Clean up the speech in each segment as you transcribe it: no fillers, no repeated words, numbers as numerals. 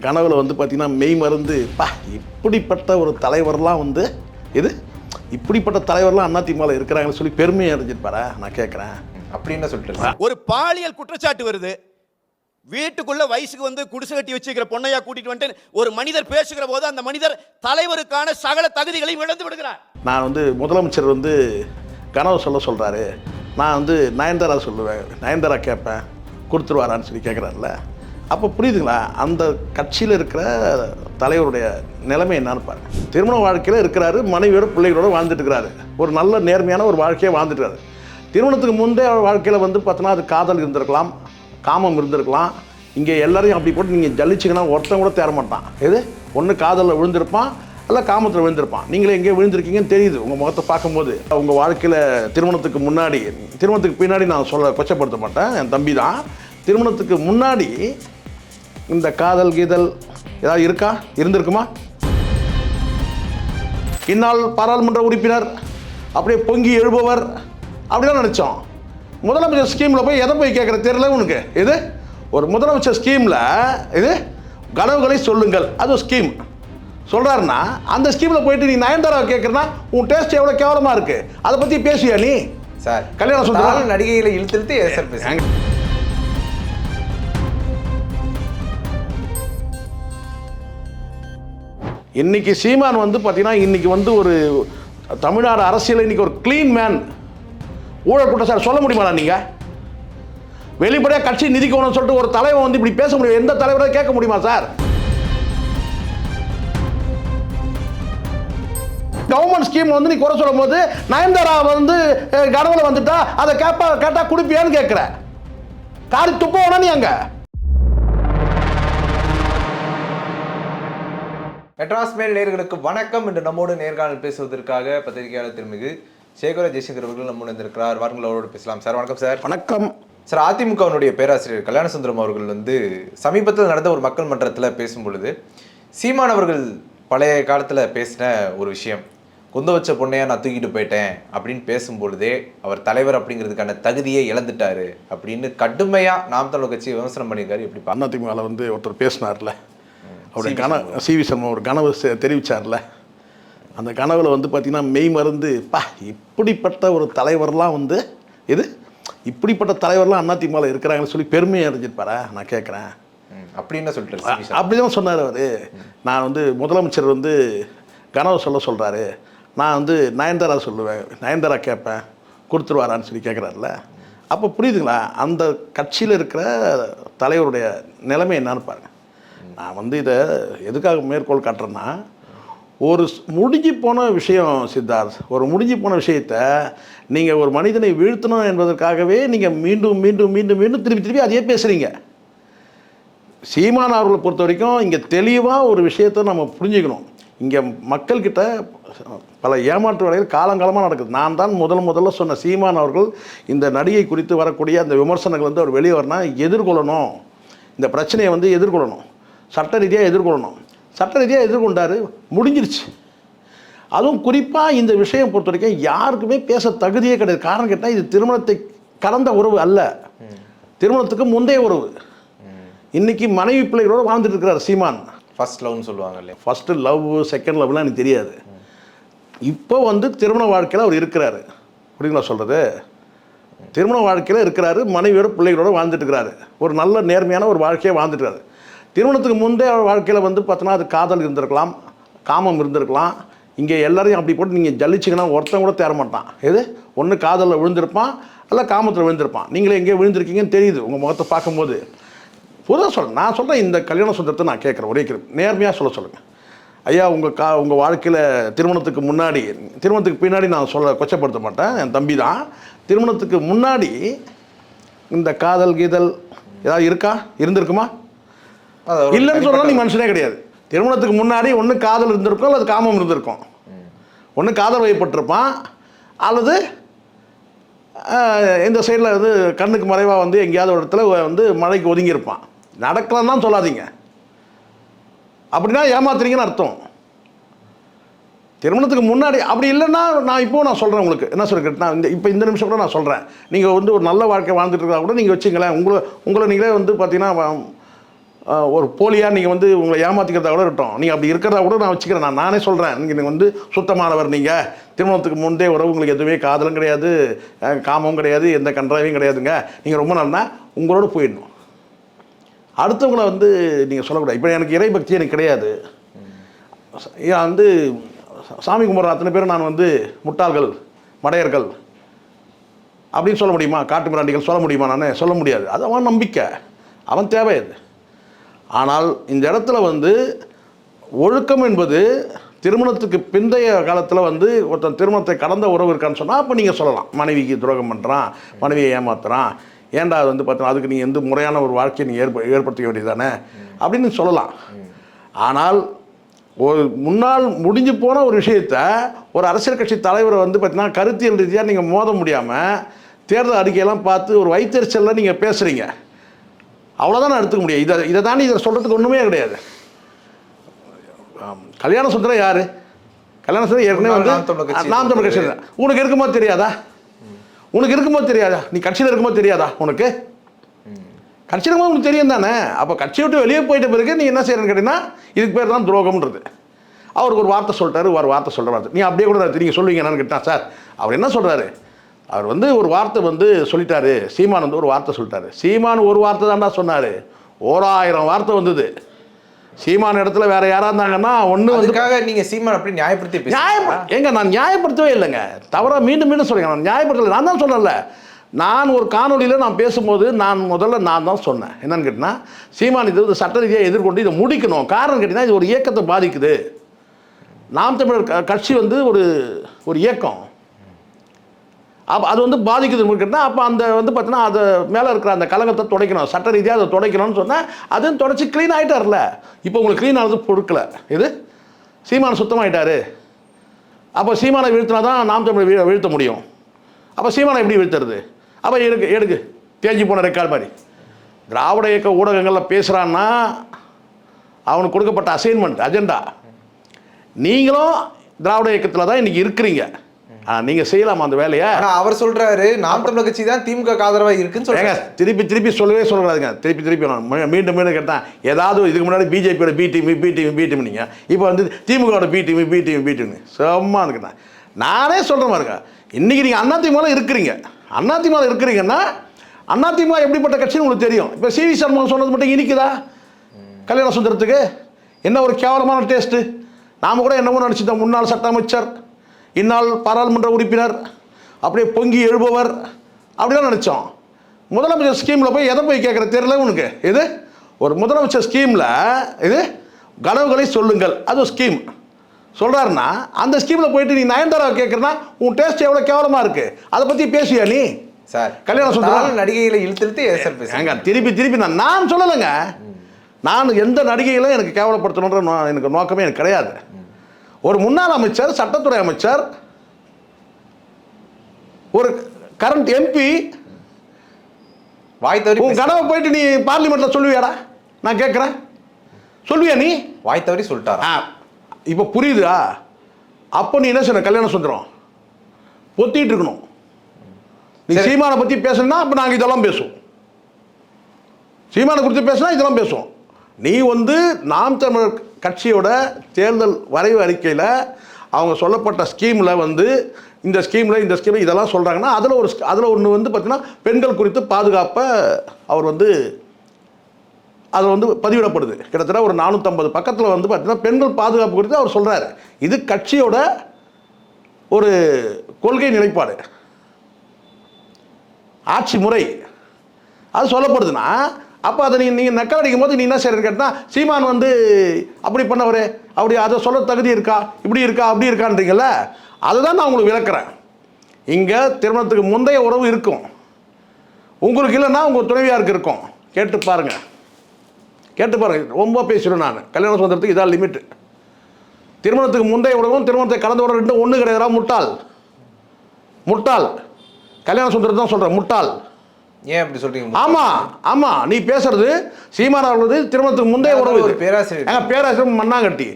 கனவுல வந்து பார்த்தீங்கன்னா மெய் மருந்து இப்படிப்பட்ட ஒரு தலைவர்லாம் வந்து இது இப்படிப்பட்ட தலைவர்லாம் அதிமுகவில் இருக்கிறாங்கன்னு சொல்லி பெருமையை அடைஞ்சிருப்பாரா நான் கேட்குறேன் அப்படின்னு சொல்லிட்டு ஒரு பாலியல் குற்றச்சாட்டு வருது, வீட்டுக்குள்ள வயசுக்கு வந்து குடிசை கட்டி வச்சுக்கிற பொண்ணையா கூட்டிட்டு வந்துட்டு ஒரு மனிதர் பேசுகிற போது அந்த மனிதர் தலைவருக்கான சகல தகுதிகளையும் இழந்து விடுகிறார். நான் வந்து முதலமைச்சர் வந்து கனவு சொல்கிறாரு, நான் வந்து நயன்தாரா சொல்லுவேன், நயன்தாரா கேட்பேன், கொடுத்துருவாரான்னு சொல்லி கேட்குறாருல. அப்போ புரியுதுங்களா அந்த கட்சியில் இருக்கிற தலைவருடைய நிலைமை என்னன்னு பாருங்க. திருமண வாழ்க்கையில் இருக்கிறாரு, மனைவியோட பிள்ளைகளோட வாழ்ந்துட்டு இருக்கிறாரு, ஒரு நல்ல நேர்மையான ஒரு வாழ்க்கையை வாழ்ந்துட்டுருக்காரு. திருமணத்துக்கு முந்தைய வாழ்க்கையில் வந்து பார்த்தோன்னா அது காதல் இருந்திருக்கலாம், காமம் இருந்திருக்கலாம். இங்கே எல்லாரையும் அப்படி போட்டு நீங்கள் ஜல்லிச்சிங்கன்னா ஒருத்தன் கூட தேர மாட்டான். எது ஒன்று காதலில் விழுந்திருப்பான் இல்லை காமத்தில் விழுந்திருப்பான். நீங்களே எங்கேயோ விழுந்திருக்கீங்கன்னு தெரியுது உங்கள் முகத்தை பார்க்கும்போது. உங்கள் வாழ்க்கையில் திருமணத்துக்கு முன்னாடி, திருமணத்துக்கு பின்னாடி நான் கொச்சப்படுத்த மாட்டேன், என் தம்பி தான். திருமணத்துக்கு முன்னாடி இந்த காதல் கீதல் ஏதாவது இருக்கா, இருந்திருக்குமா? இந்நாள் பாராளுமன்ற உறுப்பினர், அப்படியே பொங்கி எழுபவர் அப்படிலாம் நினச்சோம். முதலமைச்சர் ஸ்கீமில் போய் எதை போய் கேட்குற தெரியல உனக்கு. இது ஒரு முதலமைச்சர் ஸ்கீமில் இது கனவுகளை சொல்லுங்கள், அது ஒரு ஸ்கீம் சொல்கிறாருன்னா அந்த ஸ்கீமில் போயிட்டு நீ நயன்தாரா கேட்குறனா உன் டேஸ்ட் எவ்வளோ கேவலமாக இருக்குது, அதை பற்றி பேசுவியா நீ? சார் கல்யாணம் சொல்கிறாங்க நடிகைகளை இழுத்து சார் பேசுகிறாங்க. இன்றைக்கி சீமான் வந்து பார்த்தீங்கன்னா இன்றைக்கி வந்து ஒரு தமிழ்நாடு அரசியல் இன்றைக்கி ஒரு க்ளீன் மேன். ஊழல் குற்றச்சாட்டு சொல்ல முடியுமா? நீங்கள் வெளிப்படையாக கட்சி நிதிக்கணும்னு சொல்லிட்டு ஒரு தலைவன் வந்து இப்படி பேச முடியும்? எந்த தலைவராக கேட்க முடியுமா சார்? கவர்மெண்ட் ஸ்கீம் வந்து நீ குறை சொல்லும் போது நயன்தாரா வந்து கனவுல வந்துட்டா அதை கேட்டா குடிப்பியான்னு கேட்குற. காரி துப்போனா நீ அங்க. மெட்ராஸ் மேல் நேயர்களுக்கு வணக்கம். இன்று நம்மோடு நேர்காணல் பேசுவதற்காக பத்திரிகையாளர் திருமிகு சேகர ஜெய்சங்கர் அவர்கள் நம்ம இருக்கிறார். வாருங்கள் அவரோடு பேசலாம். சார் வணக்கம். சார் வணக்கம். சார், அதிமுகவினுடைய பேராசிரியர் கல்யாணசுந்தரம் அவர்கள் வந்து சமீபத்தில் நடந்த ஒரு மக்கள் மன்றத்தில் பேசும் பொழுது சீமான் அவர்கள் பழைய காலத்தில் பேசின ஒரு விஷயம், குந்த வச்ச பொண்ணையா நான் தூக்கிட்டு போயிட்டேன் அப்படின்னு பேசும்பொழுதே அவர் தலைவர் அப்படிங்கிறதுக்கான தகுதியை இழந்துட்டாரு அப்படின்னு கடுமையாக நாம் தமிழர் கட்சி விமர்சனம் பண்ணியிருக்காரு. எப்படி அதிமுகவில் வந்து ஒருத்தர் பேசினார்ல, அவருடைய சிவி சர்மா ஒரு கனவு தெரிவித்தார்ல, அந்த கனவுல வந்து பார்த்தீங்கன்னா மெய் மருந்து இப்படிப்பட்ட ஒரு தலைவர்லாம் வந்து இது இப்படிப்பட்ட தலைவர்லாம் அதிமுகவில் இருக்கிறாங்கன்னு சொல்லி பெருமையை அடைஞ்சிருப்பாரா நான் கேட்குறேன். அப்படின்னு சொல்லிட்டு அப்படிதான் சொன்னார் அவர். நான் வந்து முதலமைச்சர் வந்து கனவு சொல்கிறாரு, நான் வந்து நயன்தாரா சொல்லுவேன், நயன்தாரா கேட்பேன், கொடுத்துருவாரான்னு சொல்லி கேட்குறாருல. அப்போ புரியுதுங்களா அந்த கட்சியில் இருக்கிற தலைவருடைய நிலைமை என்னன்னு பாருங்க. நான் வந்து இதை எதுக்காக மேற்கோள் காட்டுறேன்னா, ஒரு முடிஞ்சு போன விஷயம் சித்தார்த், ஒரு முடிஞ்சு போன விஷயத்த நீங்கள் ஒரு மனிதனை வீழ்த்தணும் என்பதற்காகவே நீங்கள் மீண்டும் மீண்டும் மீண்டும் மீண்டும் திருப்பி திருப்பி அதையே பேசுகிறீங்க. சீமான் அவர்களை பொறுத்த வரைக்கும் இங்கே தெளிவாக ஒரு விஷயத்தை நம்ம புரிஞ்சுக்கணும். இங்கே மக்கள்கிட்ட பல ஏமாற்று வேலைகள் காலங்காலமாக நடக்குது. நான் தான் முதல்ல சொன்ன சீமான் அவர்கள் இந்த நடிகை குறித்து வரக்கூடிய அந்த விமர்சனங்கள் வந்து அவர் வெளியே வரனா எதிர்கொள்ளணும், இந்த பிரச்சனையை வந்து எதிர்கொள்ளணும், சட்ட ரீதியாக எதிர்கொள்ளணும். சட்ட ரீதியாக எதிர்கொண்டார், முடிஞ்சிருச்சு. அதுவும் குறிப்பாக இந்த விஷயம் பொறுத்த வரைக்கும் யாருக்குமே பேச தகுதியே கிடையாது. காரணம் கேட்டால் இது திருமணத்தை கடந்த உறவு அல்ல, திருமணத்துக்கு முந்தைய உறவு. இன்றைக்கி மனைவி பிள்ளைகளோடு வாழ்ந்துட்டு இருக்கிறார் சீமான். ஃபர்ஸ்ட் லவ்னு சொல்லுவாங்க இல்லையா, ஃபஸ்ட்டு லவ் செகண்ட் லவ்லாம் எனக்கு தெரியாது. இப்போ வந்து திருமண வாழ்க்கையில் அவர் இருக்கிறாரு. புரியுங்களா சொல்கிறது? திருமண வாழ்க்கையில் இருக்கிறாரு, மனைவியோட பிள்ளைகளோடு வாழ்ந்துட்டு இருக்கிறாரு, ஒரு நல்ல நேர்மையான ஒரு வாழ்க்கையை வாழ்ந்துட்டுருக்காரு. திருமணத்துக்கு முந்தைய வாழ்க்கையில் வந்து பார்த்தோன்னா அது காதல் இருந்திருக்கலாம், காமம் இருந்திருக்கலாம். இங்கே எல்லாரையும் அப்படி போட்டு நீங்கள் ஜல்லிச்சிங்கன்னா ஒருத்தன் கூட தேர மாட்டான். எது ஒன்று காதலில் விழுந்திருப்பான் இல்லை காமத்தில் விழுந்திருப்பான். நீங்களே எங்கேயோ விழுந்திருக்கீங்கன்னு தெரியுது உங்கள் முகத்தை பார்க்கும்போது. பொதுவாக நான் சொல்கிறேன், இந்த கல்யாண சுந்தரத்தை நான் கேட்குறேன், ஒரே நேர்மையாக சொல்லுங்கள் ஐயா. உங்கள் வாழ்க்கையில் திருமணத்துக்கு முன்னாடி, திருமணத்துக்கு பின்னாடி நான் கொச்சப்படுத்த மாட்டேன், என் தம்பி தான். திருமணத்துக்கு முன்னாடி இந்த காதல் கீதல் ஏதாவது இருக்கா, இருந்திருக்குமா? இல்லைன்னு சொன்னால் நீ மனுஷனே கிடையாது. திருமணத்துக்கு முன்னாடி ஒன்று காதல் இருந்திருக்கும் அல்லது காமம் இருந்திருக்கும். ஒன்று காதல் வயப்பட்டிருப்பான் அல்லது இந்த சைடில் வந்து கண்ணுக்கு மறைவாக வந்து எங்கேயாவது ஒரு இடத்துல வந்து மழைக்கு ஒதுங்கியிருப்பான். நடக்கலான்னு தான் சொல்லாதீங்க, அப்படின்னா ஏமாத்துறீங்கன்னு அர்த்தம். திருமணத்துக்கு முன்னாடி அப்படி இல்லைன்னா நான் சொல்கிறேன் உங்களுக்கு என்ன சொல்லிக்கிட்டு, நான் இந்த நிமிஷம் கூட நான் சொல்கிறேன், நீங்கள் வந்து ஒரு நல்ல வாழ்க்கை வாழ்ந்துட்டு இருக்கா கூட நீங்கள் வச்சுங்களேன். உங்களை நீங்களே வந்து பார்த்தீங்கன்னா ஒரு போலியாக நீங்கள் வந்து உங்களை ஏமாற்றிக்கிறதா கூட இருக்கட்டும், நீங்கள் அப்படி இருக்கிறதா கூட நான் வச்சுக்கிறேன். நானே சொல்கிறேன், நீங்கள் வந்து சுத்தமானவர், நீங்கள் திருமணத்துக்கு முந்தைய உறவு உங்களுக்கு எதுவுமே காதலும் கிடையாது, காமமும் கிடையாது, எந்த கன்றாவையும் கிடையாதுங்க, நீங்கள் ரொம்ப நாள்னா உங்களோட போயிடணும். அடுத்தவங்களை வந்து நீங்கள் சொல்லக்கூடாது. இப்போ எனக்கு இறைபக்தி எனக்கு கிடையாது, வந்து சாமி கும்பிட்ற அத்தனை பேரும் நான் வந்து முட்டாள்கள் மடையர்கள் அப்படின்னு சொல்ல முடியுமா? காட்டு மிராண்டிகள் சொல்ல முடியுமா? நான் சொல்ல முடியாது. அது அவன் நம்பிக்கை, அவன் தேவை அது. ஆனால் இந்த இடத்துல வந்து ஒழுக்கம் என்பது திருமணத்துக்கு பிந்தைய காலத்தில் வந்து ஒருத்தன் திருமணத்தை கடந்த உறவு இருக்கான்னு சொன்னால் அப்போ நீங்கள் சொல்லலாம், மனைவிக்கு துரோகம் பண்ணுறான், மனைவியை ஏமாத்துறான், ஏன்டா அது வந்து பார்த்தீங்கன்னா அதுக்கு நீ எந்த முறையான ஒரு வாழ்க்கையை நீங்கள் ஏற்படுத்திக்க வேண்டியதானே அப்படின்னு சொல்லலாம். ஆனால் ஒரு முன்னால் முடிஞ்சு போன ஒரு விஷயத்த ஒரு அரசியல் கட்சி தலைவரை வந்து பார்த்தீங்கன்னா கருத்தியல் ரீதியாக நீங்கள் மோத முடியாமல் தேர்தல் அறிக்கையெல்லாம் பார்த்து ஒரு வைத்தறிச்சலில் நீங்கள் பேசுகிறீங்க, அவ்வளோதான் நான் எடுத்துக்க முடியும். இதை தாண்டி இதை சொல்கிறதுக்கு ஒன்றுமே கிடையாது. கல்யாண சுந்தரம் யார்? கல்யாண சுந்தரம் ஏற்கனவே வந்து நாம் தமிழ் கட்சி. உனக்கு இருக்கும்போது தெரியாதா? உனக்கு இருக்கும்போது தெரியாதா? நீ கட்சியில் இருக்கும்போது தெரியாதா? உனக்கு கட்சியில் இருக்கும்போது உனக்கு தெரியும் தானே. அப்போ கட்சியை விட்டு வெளியே போயிட்ட பிறகு நீ என்ன செய்யறன்னு கேட்டீங்கன்னா இதுக்கு பேர் தான் துரோகம்ன்றது. அவருக்கு ஒரு வார்த்தை சொல்லிட்டாரு, ஒரு வார்த்தை சொல்கிற வார்த்தை நீ அப்படியே கூட நீங்கள் சொல்லுவீங்க என்னன்னு கேட்டான். சார் அவர் என்ன சொல்கிறாரு, அவர் வந்து ஒரு வார்த்தை வந்து சொல்லிட்டாரு, சீமான் வந்து ஒரு வார்த்தை சொல்லிட்டாரு. சீமான் ஒரு வார்த்தை தான்டா சொன்னார், 1000 வார்த்தை வந்தது. சீமான இடத்துல வேற யாரா இருந்தாங்கன்னா ஒன்று அதுக்காக நீங்கள் சீமான் அப்படி நியாயப்படுத்தி ஏங்க நான் நியாயப்படுத்தவே இல்லைங்க, தவறாக மீண்டும் மீண்டும் சொல்லுங்க, நான் நியாயப்படுத்தலை. நான் தான் சொல்லலை, நான் ஒரு காணொலியில் நான் பேசும்போது முதல்ல நான் தான் சொன்னேன். என்னன்னு கேட்டிங்கன்னா சீமான் இது சட்ட ரீதியாக எதிர்கொண்டு இதை முடிக்கணும். காரணம் கேட்டிங்கன்னா இது ஒரு இயக்கத்தை பாதிக்குது. நாம் தமிழர் கட்சி வந்து ஒரு இயக்கம், அப்போ அது வந்து பாதிக்குதுன்னு கேட்டால் அப்போ அந்த வந்து பார்த்தீங்கன்னா அது மேலே இருக்கிற அந்த கலங்கத்தை துடைக்கணும், சட்ட ரீதியாக அதை துடைக்கணும்னு சொன்னால் அதுவும் தொடச்சி க்ளீன் ஆகிட்டார்ல. இப்போ உங்களுக்கு க்ளீன் ஆனது பொருட்களை இது சீமான் சுத்தமாகிட்டாரு. அப்போ சீமானை வீழ்த்தினா தான் நாம் தமிழ் வீழ்த்த முடியும். அப்போ சீமானை எப்படி வீழ்த்துறது? அப்போ எடுக்கு தேஞ்சி போன ரெக்கார்டு மாதிரி திராவிட இயக்க ஊடகங்களில் பேசுகிறான்னா அவனுக்கு கொடுக்கப்பட்ட அசைன்மெண்ட் அஜெண்டா. நீங்களும் திராவிட இயக்கத்தில் தான் இன்றைக்கி இருக்கிறீங்க, நீங்கள் செய்யலாமா அந்த வேலையை? அவர் சொல்கிறாரு நாம் தமிழர் கட்சி தான் திமுக ஆதரவாக இருக்குன்னு சொல்லுங்க. திருப்பி சொல்லவே சொல்லக்கூடாதுங்க. திருப்பி நான் மீண்டும் கேட்டேன். ஏதாவது இதுக்கு முன்னாடி பிஜேபியோட பி டீம் நீங்கள் இப்போ வந்து திமுகவோட பி டீம் சும்மா இருக்குண்ணா. நானே சொல்கிற மாதிரிங்க, இன்றைக்கி நீங்கள் அதிமுகவில் இருக்கிறீங்க. அதிமுகவில் இருக்கிறீங்கன்னா அதிமுக எப்படிப்பட்ட கட்சின்னு உங்களுக்கு தெரியும். இப்போ சிவி சண்முகம் சொன்னது மட்டும் இனிக்குதா? கல்யாண சுந்தரத்துக்கு என்ன ஒரு கேவலமான டேஸ்ட்டு. நாம் கூட என்னமோ நினச்சிட்டோம், முன்னாள் சட்ட அமைச்சர், இந்நாள் பாராளுமன்ற உறுப்பினர், அப்படியே பொங்கி எழுபவர் அப்படிலாம் நினச்சோம். முதலமைச்சர் ஸ்கீமில் போய் எதை போய் கேட்குற தெரியல உனக்கு. இது ஒரு முதலமைச்சர் ஸ்கீமில் இது கனவுகளை சொல்லுங்கள், அது ஒரு ஸ்கீம் சொல்கிறாருன்னா அந்த ஸ்கீமில் போயிட்டு நீ நயன்தாராவை கேட்குறனா உன் டேஸ்ட் எவ்வளோ கேவலமாக இருக்குது, அதை பற்றி பேசுவியா நீ? சார் கல்யாணம் சொல்கிறாங்க நடிகைகளை இழுத்து ஏங்க திருப்பி நான் சொல்லலைங்க. நான் எந்த நடிகைகளும் எனக்கு கேவலப்படுத்தணுன்ற எனக்கு நோக்கமே எனக்கு கிடையாது. ஒரு முன்னாள் அமைச்சர், சட்டத்துறை அமைச்சர், ஒரு கரண்ட் எம்பி வாய் தவறி உன் கனவை போயிட்டு நீ பார்லிமெண்ட்டில் சொல்லுவியாடா? நான் கேட்குறேன், சொல்லுவியா நீ? வாய் தவறி சொல்லிட்டாரா? இப்போ புரியுதா? அப்போ நீ என்ன சொன்ன? கல்யாண சுந்தரம் பொத்திட்டு இருக்கணும். நீ சீமானை பற்றி பேசணும்னா அப்போ நாங்கள் இதெல்லாம் பேசுவோம். சீமானை குறித்து பேசினா இதெல்லாம் பேசுவோம். நீ வந்து நாம் தமிழர் கட்சியோட தேர்தல் வரைவு அறிக்கையில் அவங்க சொல்லப்பட்ட ஸ்கீமில் வந்து இந்த ஸ்கீமில் இதெல்லாம் சொல்கிறாங்கன்னா அதில் ஒன்று வந்து பார்த்திங்கன்னா பெண்கள் குறித்து பாதுகாப்பை அவர் வந்து அதில் வந்து பதிவிடப்படுது. கிட்டத்தட்ட ஒரு 450 பக்கத்தில் வந்து பார்த்திங்கன்னா பெண்கள் பாதுகாப்பு குறித்து அவர் சொல்கிறாரு. இது கட்சியோட ஒரு கொள்கை நிலைப்பாடு, ஆட்சி முறை, அது சொல்லப்படுதுன்னா அப்போ அதை நீங்கள் நக்கல் அடிக்கும் போது நீ என்ன செய்யறது கேட்டால் சீமான் வந்து அப்படி பண்ணவர், அப்படி அதை சொல்ல தகுதி இருக்கா, இப்படி இருக்கா, அப்படி இருக்கான்றீங்கல்ல, அதை தான் நான் உங்களுக்கு விளக்குறேன். இங்கே திருமணத்துக்கு முந்தைய உறவு இருக்கும், உங்களுக்கு இல்லைன்னா உங்கள் துணைவியாருக்கு இருக்கும். கேட்டு பாருங்கள். ரொம்ப பேசிடுவேன் நான். கல்யாண சுதந்திரத்துக்கு இதான் லிமிட்டு. திருமணத்துக்கு முந்தைய உறவும் திருமணத்தை கலந்து உறவு ரெண்டும் ஒன்று கிடையாதா? முட்டாள். கல்யாண சுதந்திரத்தை தான் சொல்கிறேன், முட்டாள். ஏன் அப்படி சொல்றீங்க? ஆமாம் நீ பேசுறது சீமான் அவர்களது திருமணத்துக்கு முந்தைய உறவு. பேராசிரியர் மண்ணாங்கட்டி,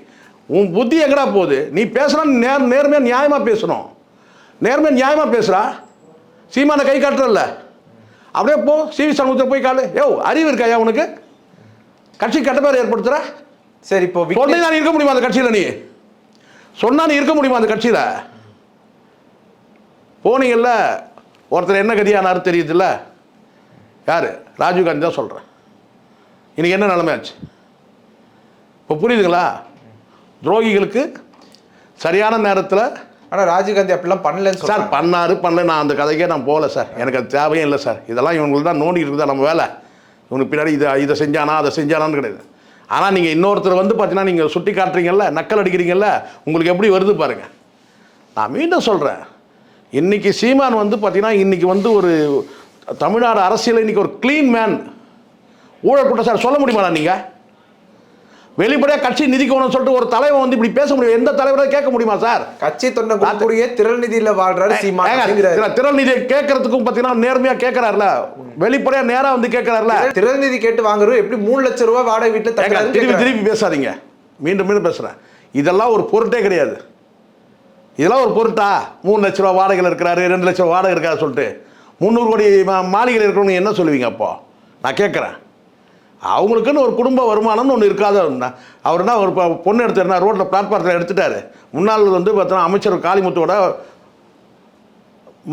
உன் புத்தி எங்கடா போகுது? நீ பேசுனா நேர்மையாக நியாயமாக பேசணும். நேர்மையாக நியாயமாக பேசுகிறா. சீமானை கை காட்டுறல்ல, அப்படியே போ சிவி சண்முகத்தில் போய் காலு. அறிவு இருக்காயா உனக்கு? கட்சி கெட்ட பேர் ஏற்படுத்துற. சரி, இப்போ சொன்னா நீ இருக்க முடியுமா அந்த கட்சியில்? நீ சொன்னா நீ இருக்க முடியுமா அந்த கட்சியில்? போனீங்கல்ல, ஒருத்தர் என்ன கதியானாரு தெரியுதுல்ல, யாரு? ராஜீவ் காந்தி தான் சொல்கிறேன். இன்னைக்கு என்ன நிலைமையாச்சு இப்போ புரியுதுங்களா? துரோகிகளுக்கு சரியான நேரத்தில். ஆனால் ராஜீவ்காந்தி அப்படிலாம் பண்ணலன்னு சார் பண்ணல. நான் அந்த கதைக்கே நான் போகல சார். எனக்கு அது தேவையும் இல்லை சார். இதெல்லாம் இவங்களுக்கு தான் நோண்டிட்டு இருந்தால் நம்ம வேலை. இவனுக்கு பின்னாடி இதை செஞ்சானா அதை செஞ்சானான்னு கிடையாது. ஆனால் நீங்கள் இன்னொருத்தர் வந்து பார்த்தீங்கன்னா நீங்கள் சுட்டி காட்டுறீங்கல்ல, நக்கல் அடிக்கிறீங்கல்ல, உங்களுக்கு எப்படி வருது பாருங்கள். நான் மீண்டும் சொல்கிறேன், இன்றைக்கி சீமான் வந்து பார்த்தீங்கன்னா இன்றைக்கி வந்து ஒரு தமிழ்நாடு அரசியல் இன்றைக்கி ஒரு க்ளீன் மேன். ஊழல் கூட்டம் சார் சொல்ல முடியுமா? நீங்கள் வெளிப்படையாக கட்சி நிதிக்கணும்னு சொல்லிட்டு ஒரு தலைவன் வந்து இப்படி பேச முடியும்? எந்த தலைவரை கேட்க முடியுமா சார்? கட்சி தொண்டக்கூடிய திரள் நிதியில் வாழ்றாரு சீமான். திரள் நிதியை கேட்கறதுக்கும் பார்த்தீங்கன்னா நேர்மையாக கேட்கறாருல, வெளிப்படையாக நேராக வந்து கேட்கறாருல. திரள் நிதி கேட்டு வாங்குறோம். எப்படி 3 லட்சம் ரூபாய் வாடகை வீட்டில் திருப்பி பேசாதீங்க. மீண்டும் பேசுகிறேன், இதெல்லாம் ஒரு பொருட்டே கிடையாது. இதெல்லாம் ஒரு பொருட்டா? 3 லட்ச ரூபா வாடகையில் இருக்கிறாரு, 2 லட்சம் வாடகை இருக்காரு சொல்லிட்டு 300 கோடி மாளிகையில் இருக்கிறவங்க என்ன சொல்லுவீங்க? அப்போ நான் கேட்குறேன், அவங்களுக்குன்னு ஒரு குடும்ப வருமானம்னு ஒன்று இருக்காத. அவர் என்ன ஒரு பொண்ணு எடுத்துருந்தா ரோட்டில் பிளாட்பாரத்தில் எடுத்துட்டாரு. முன்னாள் வந்து பார்த்தோன்னா அமைச்சர் காளிமுத்துவோட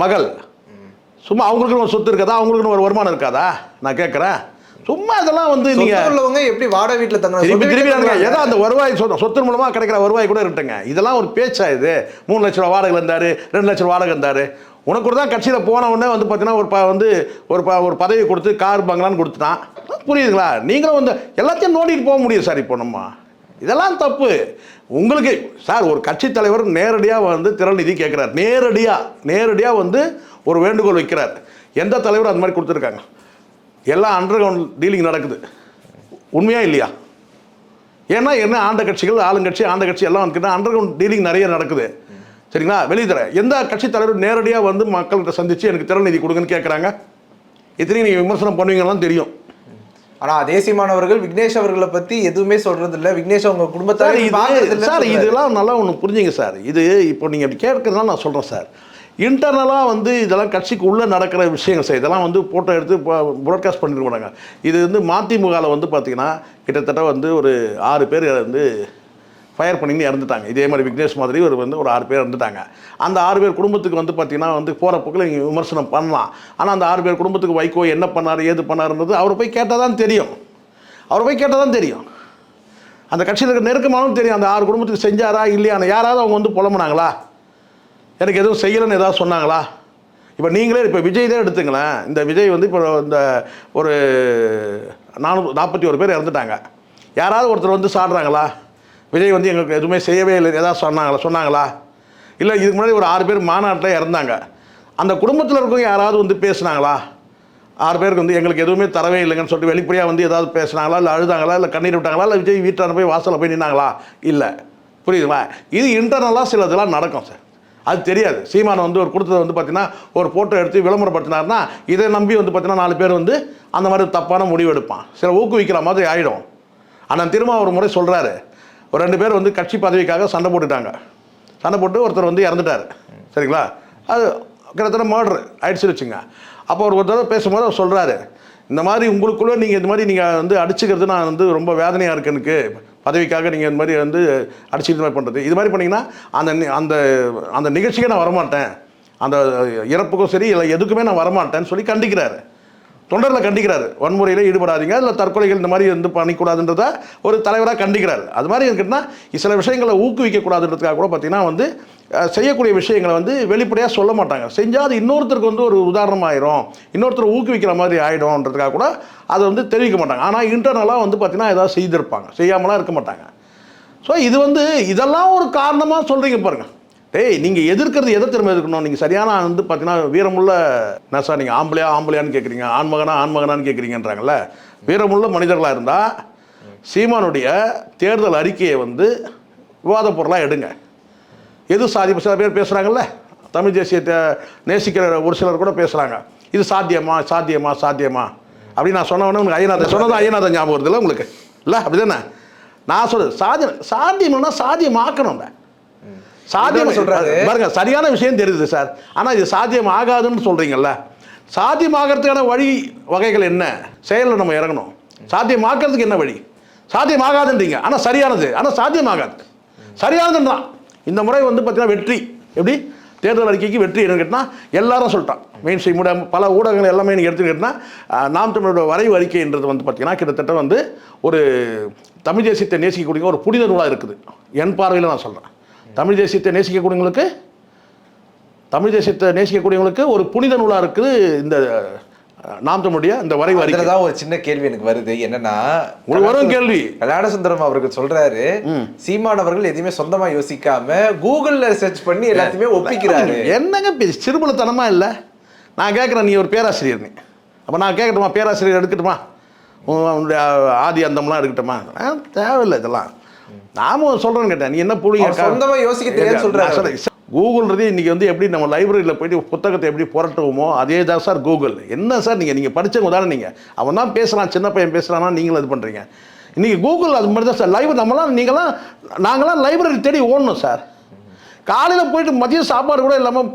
மகள். சும்மா அவங்களுக்குன்னு ஒரு சொத்து இருக்காதா? அவங்களுக்குன்னு ஒரு வருமானம் இருக்காதா? நான் கேட்குறேன். சும்மா இதெல்லாம் வந்து நீங்கள் உள்ளவங்க எப்படி வாடகை வீட்டில் தங்க திருப்பி ஏதோ அந்த வருவாய் சொத்து மூலமாக கிடைக்கிற வருவாய் கூட இருக்கட்டுங்க. இதெல்லாம் ஒரு பேச்சா? இது 3 லட்ச ரூபா வாடகை இருந்தார், 2 லட்ச ரூபா வாடகை இருந்தார். உனக்கு கூட தான் கட்சியில் போன உடனே வந்து பார்த்தீங்கன்னா ஒரு பதவி கொடுத்து கார் பங்களான்னு கொடுத்துட்டான். புரியுதுங்களா? நீங்களும் வந்து எல்லாத்தையும் நோண்டிட்டு போக முடியும் சார். இப்போ நம்ம இதெல்லாம் தப்பு. உங்களுக்கு சார் ஒரு கட்சி தலைவர் நேரடியாக வந்து திரள் நிதி கேட்குறாரு. நேரடியாக வந்து ஒரு வேண்டுகோள் வைக்கிறார். எந்த தலைவரும் அந்த மாதிரி கொடுத்துருக்காங்க? எல்லாம் அண்டர் கிரவுண்ட் டீலிங் நடக்குது. உண்மையா இல்லையா? ஏன்னா என்ன ஆண்ட கட்சிகள், ஆளுங்கட்சி, ஆண்ட கட்சி எல்லாம் வந்து அண்டர் கிரவுண்ட் டீலிங் நிறைய நடக்குது. சரிங்களா? வெளியே தர எந்த கட்சி தலைவர் நேரடியாக வந்து மக்கள்கிட்ட சந்தித்து எனக்கு திறன் நிதி கொடுங்கன்னு கேட்குறாங்க? இத்தனையும் நீங்கள் விமர்சனம் பண்ணுவீங்கன்னு தெரியும். ஆனால் அதே சீமானவர்கள் விக்னேஷ் அவர்களை பற்றி எதுவுமே சொல்கிறது இல்லை. விக்னேஷ் அவங்க குடும்பத்தார் சார் இதெல்லாம் நல்லா ஒன்று புரிஞ்சுங்க சார். இது இப்போ நீங்கள் அப்படி கேட்கறதுனால நான் சொல்கிறேன் சார். இன்டர்னலாக வந்து இதெல்லாம் கட்சிக்கு உள்ளே நடக்கிற விஷயங்கள் சார். இதெல்லாம் வந்து ஃபோட்டோ எடுத்து ப்ராட்காஸ்ட் பண்ணிட்டு போனாங்க. இது வந்து மதிமுகவில் வந்து பார்த்திங்கன்னா கிட்டத்தட்ட வந்து ஒரு 6 பேர் வந்து ஃபயர் பண்ணின்னு இறந்துட்டாங்க. இதே மாதிரி விக்னேஷ் மாதிரி ஒரு 6 பேர் இறந்துட்டாங்க. அந்த 6 பேர் குடும்பத்துக்கு வந்து பார்த்திங்கன்னா வந்து போகிற போக்கில் நீங்கள் விமர்சனம் பண்ணலாம். ஆனால் அந்த 6 பேர் குடும்பத்துக்கு வைகோ என்ன பண்ணார், ஏது பண்ணாருன்றது அவரை போய் கேட்டால் தான் தெரியும். அந்த கட்சியில் இருக்கிற நெருக்கமானவும் தெரியும். அந்த 6 குடும்பத்துக்கு செஞ்சாரா இல்லையான்னு யாராவது அவங்க வந்து புலம்புனாங்களா? எனக்கு எதுவும் செய்யலைன்னு ஏதாவது சொன்னாங்களா? இப்போ நீங்களே இப்போ விஜய் தான் எடுத்துங்களேன். இந்த விஜய் வந்து இப்போ இந்த ஒரு 441 பேர் இறந்துட்டாங்க. யாராவது ஒருத்தர் வந்து சாடுறாங்களா? விஜய் வந்து எங்களுக்கு எதுவுமே செய்யவே இல்லை ஏதாவது சொன்னாங்களா? இல்லை இதுக்கு முன்னாடி ஒரு 6 பேர் மாநாட்டில் இறந்தாங்க. அந்த குடும்பத்தில் இருக்கவங்க யாராவது வந்து பேசுனாங்களா? 6 பேருக்கு வந்து எங்களுக்கு எதுவுமே தரவே இல்லைங்கன்னு சொல்லிட்டு வெளிப்படையாக வந்து ஏதாவது பேசுனாங்களா? இல்லை அழுதாங்களா? இல்லை கண்ணீர் விட்டாங்களா? இல்லை விஜய் வீட்டில் போய் வாசலில் போய் நின்னாங்களா? இல்லை. புரியுதுங்களா? இது இன்டர்னலாக சில இதெல்லாம் நடக்கும் சார். அது தெரியாது. சீமான் வந்து ஒரு கொடுத்ததை வந்து பார்த்தீங்கன்னா ஒரு ஃபோட்டோ எடுத்து விளம்பரப்படுத்தினார்னா இதை நம்பி வந்து பார்த்தீங்கன்னா 4 பேர் வந்து அந்த மாதிரி தப்பான முடிவு எடுப்பான். சில ஊக்குவிக்கிற மாதிரி ஆகிடும். ஆனால் திரும்ப ஒரு முறை சொல்கிறாரு, ஒரு 2 பேர் வந்து கட்சி பதவிக்காக சண்டை போட்டு ஒருத்தர் வந்து இறந்துட்டார். சரிங்களா? அது கிட்டத்தட்ட மர்டர் ஆயிடுச்சு வச்சுங்க. அப்போ ஒரு தடவை பேசும்போது அவர் சொல்கிறாரு, இந்த மாதிரி உங்களுக்குள்ளே நீங்கள் இந்த மாதிரி நீங்கள் வந்து அடிச்சுக்கிறது நான் வந்து ரொம்ப வேதனையாக இருக்குது. எனக்கு பதவிக்காக நீங்கள் இந்த மாதிரி வந்து அடிச்சுக்கிற மாதிரி பண்ணுறது, இது மாதிரி பண்ணிங்கன்னா அந்த அந்த நிகழ்ச்சிக்கே நான் வரமாட்டேன், அந்த இறப்புக்கும் சரி இல்லை எதுக்குமே நான் வரமாட்டேன்னு சொல்லி கண்டிக்கிறாரு. தொண்டரில் கண்டிக்கிறாரு. வன்முறையில் ஈடுபடாதீங்க, இல்லை தற்கொலைகள் இந்த மாதிரி வந்து பண்ணிக்கூடாதுன்றத ஒரு தலைவராக கண்டிக்கிறாரு. அது மாதிரி இருக்குன்னா சில விஷயங்களை ஊக்குவிக்கக்கூடாதுன்றதுக்காக கூட பார்த்திங்கன்னா வந்து செய்யக்கூடிய விஷயங்களை வந்து வெளிப்படையாக சொல்ல மாட்டாங்க. செஞ்சால் அது இன்னொருத்தருக்கு வந்து ஒரு உதாரணமாயிரும், இன்னொருத்தர் ஊக்குவிக்கிற மாதிரி ஆகிடும்ன்றதுக்காக கூட அதை வந்து தெரிவிக்க மாட்டாங்க. ஆனால் இன்டர்னலாக வந்து பார்த்திங்கன்னா ஏதாவது செய்திருப்பாங்க, செய்யாமலாம் இருக்க மாட்டாங்க. ஸோ இது வந்து இதெல்லாம் ஒரு காரணமாக சொல்கிறீங்க பாருங்கள். நீங்கள் எதிர்க்கிறது எதை திரும்ப எதிர்க்கணும்? நீங்கள் சரியான வந்து பார்த்தீங்கன்னா வீரமுள்ள என்ன சார், நீங்கள் ஆம்பளையான்னு கேட்குறீங்க, ஆண்மகனான்னு கேட்குறீங்கன்றாங்கல்ல. வீரமுள்ள மனிதர்களாக இருந்தால் சீமானுடைய தேர்தல் அறிக்கையை வந்து விவாத பொருளாக எடுங்க. எது சில பேர் பேசுகிறாங்கல்ல, தமிழ் தேசியத்தை நேசிக்கிற ஒரு சிலர் கூட பேசுகிறாங்க, இது சாத்தியமா அப்படின்னு நான் சொன்னவொன்னே உங்களுக்கு ஐயநாதன் ஞாபகம் வருது இல்லை உங்களுக்கு? இல்லை அப்படி தானே நான் சொல்கிறது? சாத்தியம்னா சாத்தியமாக்கணும். சாத்தியம் சொல்கிறாரு பாருங்க, சரியான விஷயம் தெரியுது சார். ஆனால் இது சாத்தியம் ஆகாதுன்னு சொல்கிறீங்கல்ல, சாத்தியமாகறதுக்கான வழி வகைகள் என்ன? செயலில் நம்ம இறங்கணும். சாத்தியமாக்கிறதுக்கு என்ன வழி? சாத்தியமாகாதுன்றீங்க. ஆனால் சரியானது, ஆனால் சாத்தியமாகாது. சரியானதுன்றான். இந்த முறை வந்து பார்த்தீங்கன்னா வெற்றி எப்படி தேர்தல் அறிக்கைக்கு வெற்றி என்னன்னு கேட்டால் எல்லாரும் சொல்லிட்டான். மெயின் ஸ்ட்ரீம் பல ஊடகங்கள் எல்லாமே நீங்கள் எடுத்துக்கிட்டா நாம் தமிழோட வரைவு அறிக்கைன்றது வந்து பார்த்தீங்கன்னா கிட்டத்தட்ட வந்து ஒரு தமிழ் தேசியத்தை நேசிக்கக்கூடிய ஒரு புனித நூலாக இருக்குது. என் பார்வையில் நான் சொல்கிறேன், தமிழ் தேசியத்தை நேசிக்கக்கூடியவங்களுக்கு ஒரு புனித நூலாக இருக்குது இந்த நாம் தமிழுடைய இந்த வரைவு அறிக்கை. தான் ஒரு சின்ன கேள்வி எனக்கு வருது. என்னன்னா ஒரு வரும் கேள்வி, கல்யாணசுந்தரம் அவர்கள் சொல்றாரு சீமான் அவர்கள் எதையுமே சொந்தமா யோசிக்காம கூகுள்ல சர்ச் பண்ணி எல்லாத்தையுமே ஒப்பிக்கிறாரு. என்னங்க சிறுபலத்தனமா இல்லை? நான் கேட்குறேன், நீ ஒரு பேராசிரியர், நீ அப்போ நான் கேட்கட்டுமா, பேராசிரியர் எடுக்கட்டுமா, உன்னுடைய ஆதி அந்தம்லாம் எடுக்கட்டுமா? தேவையில்லை இதெல்லாம். நாமும் சொல்கிறேன்னு கேட்டேன், நீ என்ன புள்ளிங்க சொந்தமா யோசிக்க தெரியாது சொல்கிறேன். கூகுள்றது இன்றைக்கி வந்து எப்படி நம்ம லைப்ரரியில் போயிட்டு புத்தகத்தை எப்படி புரட்டுவோமோ அதே தான் சார் கூகுள். என்ன சார் நீங்கள் படித்தவங்க தானே, நீங்கள் அவன் தான் பேசுகிறான், சின்ன பையன் பேசுகிறான்னா நீங்களும் இது பண்ணுறீங்க. இன்றைக்கி கூகுள் அது மாதிரி தான் சார். நாங்களாம் லைப்ரரி தேடி ஓடணும் சார். காலையில் போயிட்டு மதியம் சாப்பாடு கூட இல்லாமல்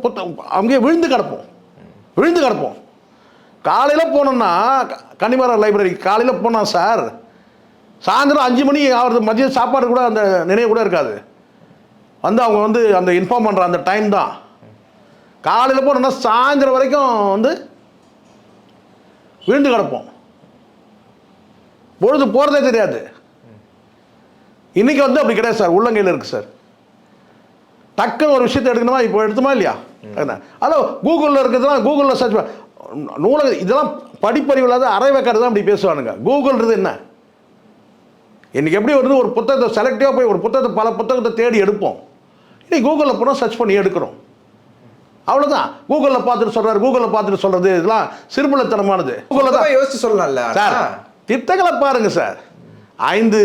அங்கேயே விழுந்து கிடப்போம். காலையில் போனோம்னா கன்னிமரா லைப்ரரி காலையில் போனால் சார் சாயந்தரம் 5 மணி ஆகிறது, மதியம் சாப்பாடு கூட அந்த நினைவு கூட இருக்காது. வந்து அவங்க வந்து அந்த இன்ஃபார்ம் பண்ணுற அந்த டைம் தான். காலையில் போனோம்னா சாயந்தரம் வரைக்கும் வந்து விழுந்து கிடப்போம், பொழுது போகிறதே தெரியாது. இன்றைக்கி வந்து அப்படி கிடையாது சார், உள்ளங்கையில் இருக்குது சார். டக்குன்னு ஒரு விஷயத்தை எடுக்கணுமா, இப்போ எடுத்துமா இல்லையா? அதோ கூகுளில் இருக்கிறதுலாம் கூகுளில் சர்ச் நூலக இதெல்லாம் படிப்பறிவு இல்லாத அரை வைக்கிறது தான் அப்படி பேசுவானுங்க. கூகுள்ன்றது என்ன? இன்றைக்கி எப்படி வந்து ஒரு புத்தகத்தை செலக்டிவாக போய் ஒரு புத்தகத்தை பல புத்தகத்தை தேடி எடுப்போம். இன்னைக்கு கூகுளில் போனால் சர்ச் பண்ணி எடுக்கிறோம், அவ்வளோதான். கூகுளில் பார்த்துட்டு சொல்கிறது இதெல்லாம் சிறுபுலத்தனமானது. கூகுளில் தான் யோசிச்சு சொல்லலாம்ல சார். திட்டங்களை பாருங்கள் சார். 5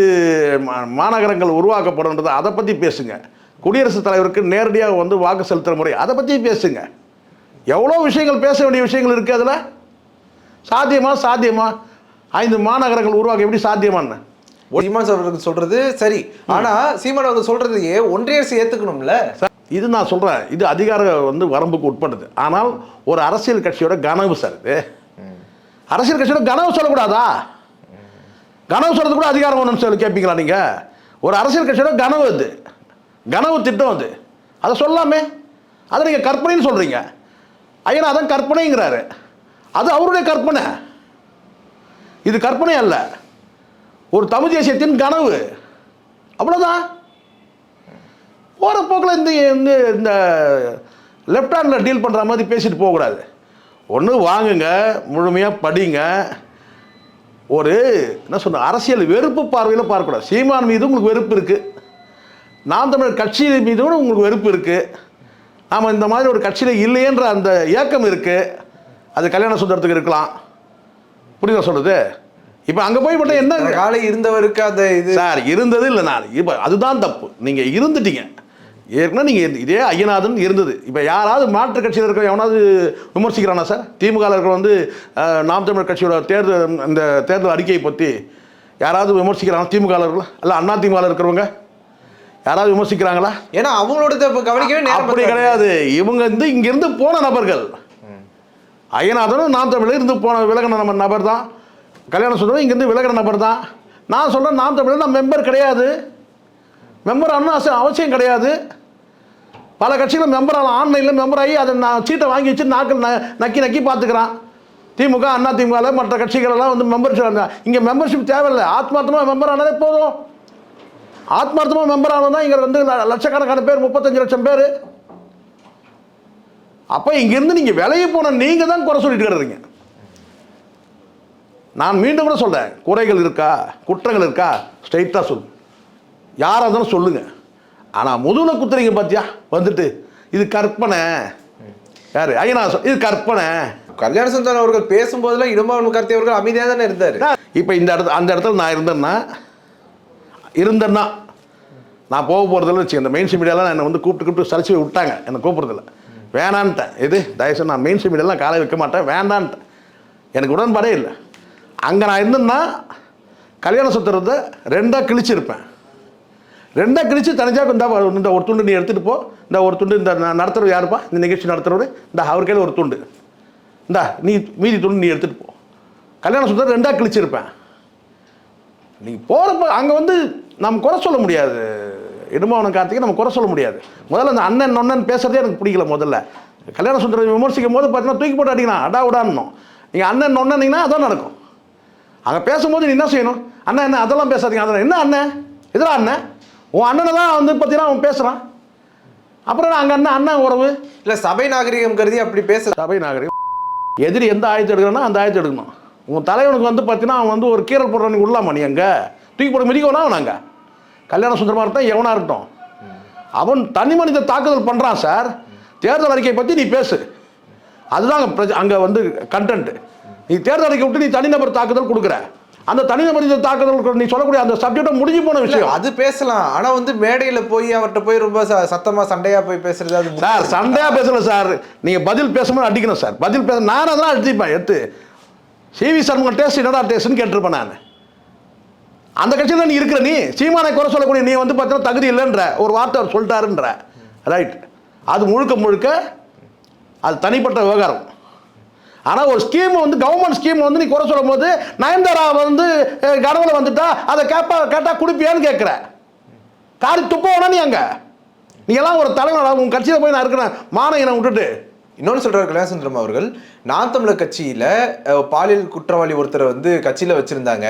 மாநகரங்கள் உருவாக்கப்படுன்றது அதை பற்றி பேசுங்க. குடியரசுத் தலைவருக்கு நேரடியாக வந்து வாக்கு செலுத்துகிற முறை அதை பற்றி பேசுங்க. எவ்வளோ விஷயங்கள் பேச வேண்டிய விஷயங்கள் இருக்குது. அதில் சாத்தியமா 5 மாநகரங்கள் உருவாக்க எப்படி சாத்தியமான? சீமான் அவர்கள் சொல்றது சரி, ஆனா சீமான் அவர்கள் சொல்றதையே ஒன்றிய அரசு ஏத்துக்கணும்ல. இது நான் சொல்றேன், இது அதிகார வந்து வரம்புக்கு உட்பட்டது. ஆனால் ஒரு அரசியல் கட்சியோட கனவு சார் இது. அரசியல் கட்சியோட கனவு சொல்லக்கூடாதா? கனவு சொல்றது கூட அதிகாரம் ஒன்றும் சொல்லி கேட்பீங்களா நீங்க? ஒரு அரசியல் கட்சியோட கனவு அது, கனவு திட்டம் அது, அதை சொல்லாமே. அதை நீங்க கற்பனைன்னு சொல்றீங்க. ஐயா அதான் கற்பனைங்கிறாரு, அது அவருடைய கற்பனை, இது கற்பனை அல்ல. ஒரு தமிழ் தேசியத்தின் கனவு, அவ்வளோதான். போகிற போக்கில் இந்த லெஃப்ட் ஹேண்டில் டீல் பண்ணுற மாதிரி பேசிட்டு போகக்கூடாது. ஒன்று வாங்குங்க, முழுமையாக படிங்க. ஒரு என்ன சொன்ன அரசியல் வெறுப்பு பார்வையில் பார்க்கக்கூடாது. சீமான் மீது உங்களுக்கு வெறுப்பு இருக்குது, நாம் தமிழர் கட்சி மீது உங்களுக்கு வெறுப்பு இருக்குது. நாம் இந்த மாதிரி ஒரு கட்சியில் இல்லையன்ற அந்த ஏக்கம் இருக்குது. அது கல்யாண சுந்தரத்துக்கு இருக்கலாம், புரியுதா சொல்கிறது? இப்போ அங்கே போய் மட்டும் என்ன காலை இருந்தவருக்கு அந்த இது சார் இருந்தது இல்லை. நான் இப்போ அதுதான் தப்பு. நீங்கள் இருந்துட்டீங்க ஏற்கனவே. நீங்கள் இதே ஐயநாதன் இருந்தது. இப்போ யாராவது மாற்று கட்சியில் இருக்கிற எவனாவது விமர்சிக்கிறானா சார்? திமுகவில் இருக்கிற வந்து நாம் தமிழர் கட்சியோட இந்த தேர்தல் அறிக்கையை பற்றி யாராவது விமர்சிக்கிறாங்க? திமுகவில் இருக்கிற இல்லை அண்ணா திமுகவில் இருக்கிறவங்க யாராவது விமர்சிக்கிறாங்களா? ஏன்னா அவங்களோட கவனிக்கவே அப்படி கிடையாது. இவங்க வந்து இங்கிருந்து போன நபர்கள். ஐயநாதனும் நாம் தமிழில் இருந்து விலகின நபர் தான். கல்யாண சுந்தரம் இங்கேருந்து விலகிற நபர் தான். நான் சொல்கிறேன், நாம் தமிழில் நான் மெம்பர் கிடையாது, மெம்பர் ஆகணும் அவசியம் கிடையாது. பல கட்சிகள் மெம்பர் ஆகலாம், ஆன்லைனில் மெம்பர் ஆகி அதை நான் சீட்டை வாங்கி வச்சு நாட்கள் நக்கி பார்த்துக்கிறான். திமுக அண்ணா திமுகவில் மற்ற கட்சிகளெல்லாம் வந்து மெம்பர்ஷிப், இங்கே மெம்பர்ஷிப் தேவையில்லை. ஆத்மார்த்தமாக மெம்பர் ஆனாலே போதும். ஆத்மார்த்தமாக மெம்பர் ஆனது தான் இங்கே வந்து லட்சக்கணக்கான பேர், 35 லட்சம் பேர். அப்போ இங்கேருந்து நீங்கள் விலகி போன நீங்கள் தான் குறை சொல்லிட்டு இருக்கிறீங்க. நான் மீண்டும் கூட சொல்கிறேன், குறைகள் இருக்கா, குற்றங்கள் இருக்கா, ஸ்ட்ரைட்டாக சொல்லு, யாராக இருந்தாலும் சொல்லுங்கள். ஆனால் முதுகில் குத்துறீங்க பார்த்தியா வந்துட்டு, இது கற்பனை. யார் ஐயா இது கற்பனை. கல்யாண சுந்தரம் அவர்கள் பேசும்போதெல்லாம் இடும்பாவன் கார்த்தி அவர்கள் அமைதியாக தானே இருந்தார். இப்போ அந்த இடத்துல நான் இருந்தேன்னா நான் போக போகிறதில்ல வச்சு. இந்த மெயின் ஸ்ட்ரீம் மீடியாலாம் என்னை வந்து கூப்பிட்டு சரிச்சு விட்டாங்க, என்னை கூப்பிட்றதில்ல. வேணான்ட்டேன். தயவுசெய்து நான் மெயின் ஸ்ட்ரீம் மீடியாலாம் காலை வைக்க மாட்டேன், வேண்டான்ட்டேன். எனக்கு உடன்பாடே இல்லை. அங்கே நான் இருந்தேன்னா கல்யாண சுத்தரத்தை 2ஆக கிழிச்சிருப்பேன். 2ஆக கிழிச்சு தனியாக இந்த ஒரு துண்டு நீ எடுத்துகிட்டு போ, இந்த ஒரு துண்டு இந்த நடத்துகிறவர் யாருப்பா, இந்த நிகழ்ச்சி நடத்துகிறவர், இந்த அவர் கையில் ஒரு துண்டு, நீ மீதி துண்டு நீ எடுத்துகிட்டு போ. கல்யாண சுத்தரம் 2ஆக கிழிச்சிருப்பேன். நீங்கள் போகிறப்ப அங்கே வந்து நம்ம குறை சொல்ல முடியாது. இடும்பவனம் கார்த்திகை நம்ம குறை சொல்ல முடியாது. முதல்ல அந்த அண்ணன் நொண்ணன் பேசுறதே எனக்கு பிடிக்கல. முதல்ல கல்யாண சுந்தரம் விமர்சிக்கும் போது பார்த்தீங்கன்னா தூக்கி போட்டு அடிக்கலாம், அடா விடான்னு. நீங்கள் அண்ணன் நொன்னீங்கன்னா அதான் நடக்கும். அங்கே பேசும்போது நீ என்ன செய்யணும், அண்ணன் என்ன அதெல்லாம் பேசாதீங்க, அதெல்லாம் என்ன அண்ணன் இதெல்லாம் அண்ணன் உன் அண்ணனை தான் வந்து பார்த்தீங்கன்னா அவன் பேசுகிறான். அப்புறம் அங்கே அண்ணன் உறவு இல்லை சபை நாகரிகம் கருதி அப்படி பேச. சபை நாகரிகம் எதிரி எந்த ஆயத்தை எடுக்கணும்னா அந்த ஆயத்தை எடுக்கணும். உங்கள் தலைவனுக்கு வந்து பார்த்தீங்கன்னா அவன் வந்து ஒரு கீரல் போடுற நீ விடலாமா? நீ அங்கே தூக்கி போட மிதிக்கணும். அவன் அங்கே கல்யாண சுந்தரமாக இருக்கட்டும் எவனாக இருக்கட்டும், அவன் தனி மனித தாக்குதல் பண்ணுறான் சார். தேர்தல் அறிக்கையை பற்றி நீ பேசு, அதுதான் அங்கே வந்து கண்டென்ட். நீ தேர்தல் அறிக்கை விட்டு நீ தனிநபர் தாக்குதல் கொடுக்குற, அந்த தனிநபர் தாக்குதல் நீ சொல்லக்கூடிய அந்த சப்ஜெக்டை முடிஞ்சு போன விஷயம். அது பேசலாம், ஆனால் வந்து மேடையில் போய் அவர்கிட்ட போய் ரொம்ப சத்தமாக சண்டையாக போய் பேசுறது அது சார். சண்டையாக பேசல சார், நீங்கள் பதில் பேசும்போது அடிக்கணும் சார். பதில் பேச நான் அதெல்லாம் அடிச்சுப்பேன் எடுத்து. சிவி சண்முகம் டேஸ்ட் என்னடா டேஸ்ட்னு கேட்டிருப்பேன் நான். அந்த கட்சியில் நீ இருக்கிற, நீ சீமானை குறை சொல்லக்கூடிய நீ வந்து பார்த்தீங்கன்னா தகுதி இல்லைன்ற ஒரு வார்த்தை அவர் சொல்லிட்டாருன்ற ரைட். அது முழுக்க முழுக்க அது தனிப்பட்ட விவகாரம். ஆனால் ஒரு ஸ்கீம் வந்து கவர்மெண்ட் ஸ்கீம் வந்து நீ குறை சொல்லும் போது நயன்தாரா வந்து கனவுல வந்துட்டா அதை கேட்டால் குடிப்பியான்னு கேட்குற. காரி துப்போனா நீ அங்கே நீ எல்லாம் ஒரு தலைவர் உங்கள் கட்சியில் போய் நான் இருக்கிறேன் மானையனை விட்டுட்டு. இன்னொன்று சொல்கிறார் கல்யாணசுந்தரம் அவர்கள், நாம் தமிழர் கட்சியில் பாலியல் குற்றவாளி ஒருத்தரை வந்து கட்சியில் வச்சுருந்தாங்க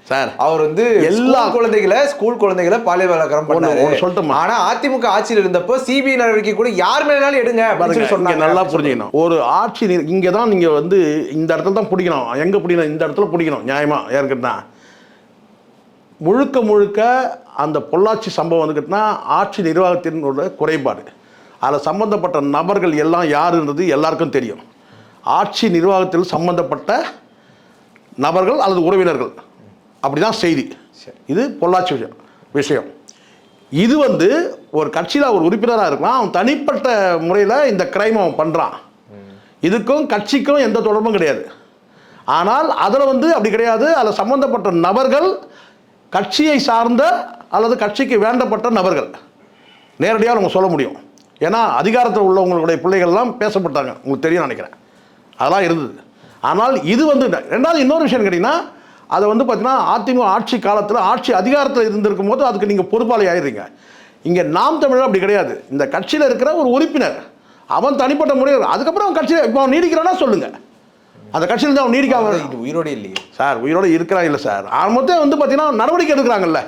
சார். அவர் வந்து எல்லா ஸ்கூல் குழந்தைகளை பாலியல் பலாத்காரம் பண்ணாரு சொல்லட்டும். ஆனால் அதிமுக ஆட்சியில் இருந்தப்போ சிபிஐ நடவடிக்கை கூட யார் மேலாலும் எடுங்க சொன்னாங்க. நல்லா புரிஞ்சுக்கணும், ஒரு ஆட்சி இங்கே தான் நீங்கள் வந்து இந்த இடத்துல தான் பிடிக்கணும். எங்கே பிடிக்கணும், இந்த இடத்துல பிடிக்கணும் நியாயமாக ஏற்கனவே. முழுக்க முழுக்க அந்த பொள்ளாச்சி சம்பவம் வந்துக்கிட்டுனா ஆட்சி நிர்வாகத்தினோட குறைபாடு. அதில் சம்பந்தப்பட்ட நபர்கள் எல்லாம் யாருன்றது எல்லாருக்கும் தெரியும். ஆட்சி நிர்வாகத்தில் சம்பந்தப்பட்ட நபர்கள் அல்லது உறவினர்கள், அப்படி தான் செய்தி. இது பொள்ளாச்சி விஷயம். இது வந்து ஒரு கட்சியில் ஒரு உறுப்பினராக இருக்கலாம், அவன் தனிப்பட்ட முறையில் இந்த கிரைம் அவன் பண்ணுறான். இதுக்கும் கட்சிக்கும் எந்த தொடர்பும் கிடையாது. ஆனால் அதில் வந்து அப்படி கிடையாது. அதில் சம்பந்தப்பட்ட நபர்கள் கட்சியை சார்ந்த அல்லது கட்சிக்கு வேண்டப்பட்ட நபர்கள் நேரடியாக நம்ம சொல்ல முடியும். ஏன்னா அதிகாரத்தில் உள்ளவங்களுடைய பிள்ளைகள்லாம் பேசப்பட்டாங்க, உங்களுக்கு தெரியும் நினைக்கிறேன், அதெல்லாம் இருந்தது. ஆனால் இது வந்து ரெண்டாவது இன்னொரு விஷயம் கேட்டிங்கன்னா, அதை வந்து பார்த்தீங்கன்னா அதிமுக ஆட்சி காலத்தில் ஆட்சி அதிகாரத்தில் இருந்திருக்கும் போது அதுக்கு நீங்கள் பொறுப்பாளி ஆயிடுறீங்க. இங்கே நாம் தமிழர் அப்படி கிடையாது. இந்த கட்சியில் இருக்கிற ஒரு உறுப்பினர் அவன் தனிப்பட்ட முறையில் அதுக்கப்புறம் அவன் கட்சியில் இப்போ அவன் நீடிக்கிறான்னா சொல்லுங்கள். அந்த கட்சியில் தான் அவன் நீடிக்காம இது உயிரோடு இல்லையே சார். உயிரோடு இருக்கிறா இல்லை சார். மொத்தம் வந்து பார்த்தீங்கன்னா நடவடிக்கை எடுக்கிறாங்கல்ல,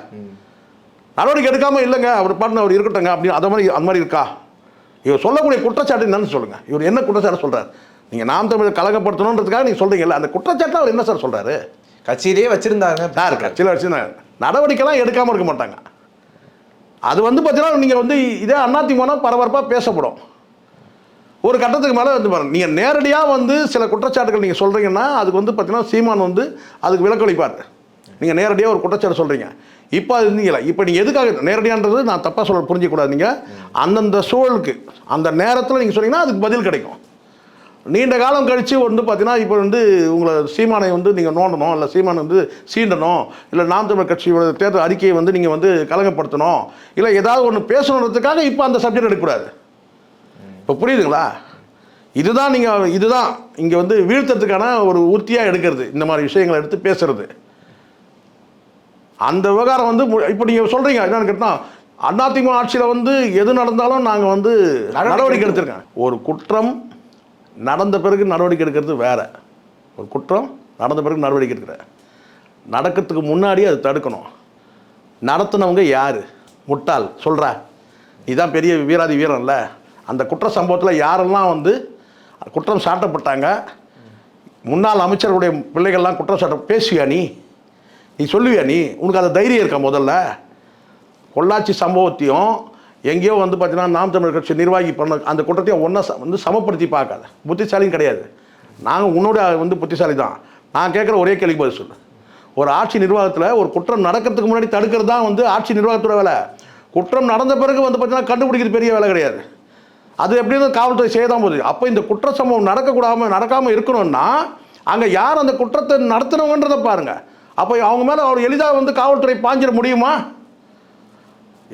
நடவடிக்கை எடுக்காமல் இல்லைங்க அவர் பாட்டு அவர் இருக்கட்டுங்க அப்படின்னு அந்த மாதிரி இருக்கா? இவர் சொல்லக்கூடிய குற்றச்சாட்டு என்னன்னு சொல்லுங்கள். இவர் என்ன குற்றச்சாட்டு சொல்கிறார்? நீங்கள் நாம் தமிழர் கலகப்படுத்தணுன்றதுக்காக நீங்கள் சொல்கிறீங்கல்ல, அந்த குற்றச்சாட்டில் அவர் என்ன சார் சொல்கிறாரு? கட்சியிலேயே வச்சுருந்தாங்க சார், கட்சியில் வச்சுருந்தாங்க, நடவடிக்கைலாம் எடுக்காமல் இருக்க மாட்டாங்க. அது வந்து பார்த்தீங்கன்னா நீங்கள் வந்து இதே அதிமுக பரபரப்பாக பேசப்படும். ஒரு கட்டத்துக்கு மேலே வந்து பாருங்கள், நீங்கள் நேரடியாக வந்து சில குற்றச்சாட்டுகள் நீங்கள் சொல்கிறீங்கன்னா அதுக்கு வந்து பார்த்தீங்கன்னா சீமான் வந்து அதுக்கு விலக்களிப்பார். நீங்கள் நேரடியாக ஒரு குற்றச்சாட்டு சொல்கிறீங்க. இப்போ அது இருந்தீங்களா, இப்போ நீங்கள் எதுக்காக நேரடியான்றது நான் தப்பாக சொல்ல புரிஞ்சிக்கூடாது. நீங்கள் அந்தந்த சூழலுக்கு அந்த நேரத்தில் நீங்கள் சொன்னீங்கன்னா அதுக்கு பதில் கிடைக்கும். நீண்ட காலம் கழித்து வந்து பார்த்தீங்கன்னா இப்போ வந்து உங்களை சீமானை வந்து நீங்கள் நோண்டணும், இல்லை சீமானை வந்து சீண்டணும், இல்லை நாம் தமிழர் கட்சியோட தேர்தல் அறிக்கையை வந்து நீங்கள் வந்து கலங்கப்படுத்தணும், இல்லை ஏதாவது ஒன்று பேசணுன்றதுக்காக இப்போ அந்த சப்ஜெக்ட் எடுக்கக்கூடாது. இப்போ புரியுதுங்களா? இதுதான் இங்கே வந்து வீழ்த்தத்துக்கான ஒரு உறுதியாக எடுக்கிறது, இந்த மாதிரி விஷயங்களை எடுத்து பேசுறது. அந்த விவகாரம் வந்து இப்போ நீங்கள் சொல்கிறீங்க என்னன்னு கேட்டால் அதிமுக ஆட்சியில் வந்து எது நடந்தாலும் நாங்கள் வந்து நடவடிக்கை எடுத்திருக்கேன். ஒரு குற்றம் நடந்த பிறகு நடவடிக்கை எடுக்கிறது வேற. ஒரு குற்றம் நடந்த பிறகு நடவடிக்கை எடுக்கிற நடக்கிறதுக்கு முன்னாடி அது தடுக்கணும். நடத்தினவங்க யார்? முட்டாள் சொல்கிறா, இதுதான் பெரிய வீராதி வீரன்ல. அந்த குற்ற சம்பவத்தில் யாரெல்லாம் வந்து குற்றம் சாட்டப்பட்டாங்க, முன்னாள் அமைச்சர்களுடைய பிள்ளைகள்லாம் குற்றம் சாட்ட பேசுவியா நீ சொல்லுவியா உனக்கு அந்த தைரியம் இருக்கா? முதல்ல பொள்ளாச்சி சம்பவத்தையும் எங்கேயோ வந்து பார்த்தீங்கன்னா நாம் தமிழர் கட்சி நிர்வாகி பண்ண அந்த குற்றத்தையும் ஒன்றா வந்து சமப்படுத்தி பார்க்காத. புத்திசாலியும் கிடையாது. நாங்கள் உன்னோட வந்து புத்திசாலி தான். நான் கேட்குற ஒரே கேள்வி பதில் சொல்லு. ஒரு ஆட்சி நிர்வாகத்தில் ஒரு குற்றம் நடக்கிறதுக்கு முன்னாடி தடுக்கிறது தான் வந்து ஆட்சி நிர்வாகத்தோட வேலை. குற்றம் நடந்த பிறகு வந்து பார்த்தீங்கன்னா கண்டுபிடிக்கிறது பெரிய வேலை கிடையாது. அது எப்படின்னு காவல்துறை செய்ய தான் போகுது. அப்போ இந்த குற்ற சம்பவம் நடக்காமல் இருக்கணும்னா அங்கே யார் அந்த குற்றத்தை நடத்துனவங்கன்றதை பாருங்கள். அப்போ அவங்க மேலே அவர் எளிதாக வந்து காவல்துறை பாஞ்சிட முடியுமா?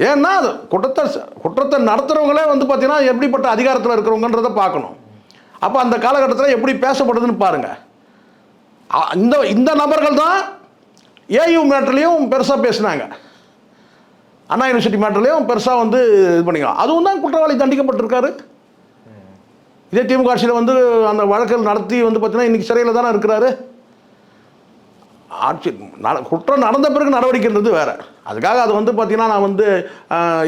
ஏன்னா அது குற்றத்தை நடத்துகிறவங்களே வந்து பார்த்தீங்கன்னா எப்படிப்பட்ட அதிகாரத்தில் இருக்கிறவங்கன்றதை பார்க்கணும். அப்போ அந்த காலகட்டத்தில் எப்படி பேசப்படுதுன்னு பாருங்கள். இந்த நபர்கள் தான் ஏயு மேட்டர்லேயும் பெருசாக பேசினாங்க, அண்ணா யூனிவர்சிட்டி மேட்டர்லேயும் பெருசாக வந்து இது பண்ணிக்கலாம். அதுவும் தான் குற்றவாளி தண்டிக்கப்பட்டிருக்காரு. இதே திமுக ஆட்சியில் வந்து அந்த வழக்குகள் நடத்தி வந்து பார்த்தீங்கன்னா இன்றைக்கி சிறையில் தானே இருக்கிறாரு. ஆட்சி குற்றம் நடந்த பிறகு நடவடிக்கைன்றது வேறு. அதுக்காக அது வந்து பார்த்தீங்கன்னா நான் வந்து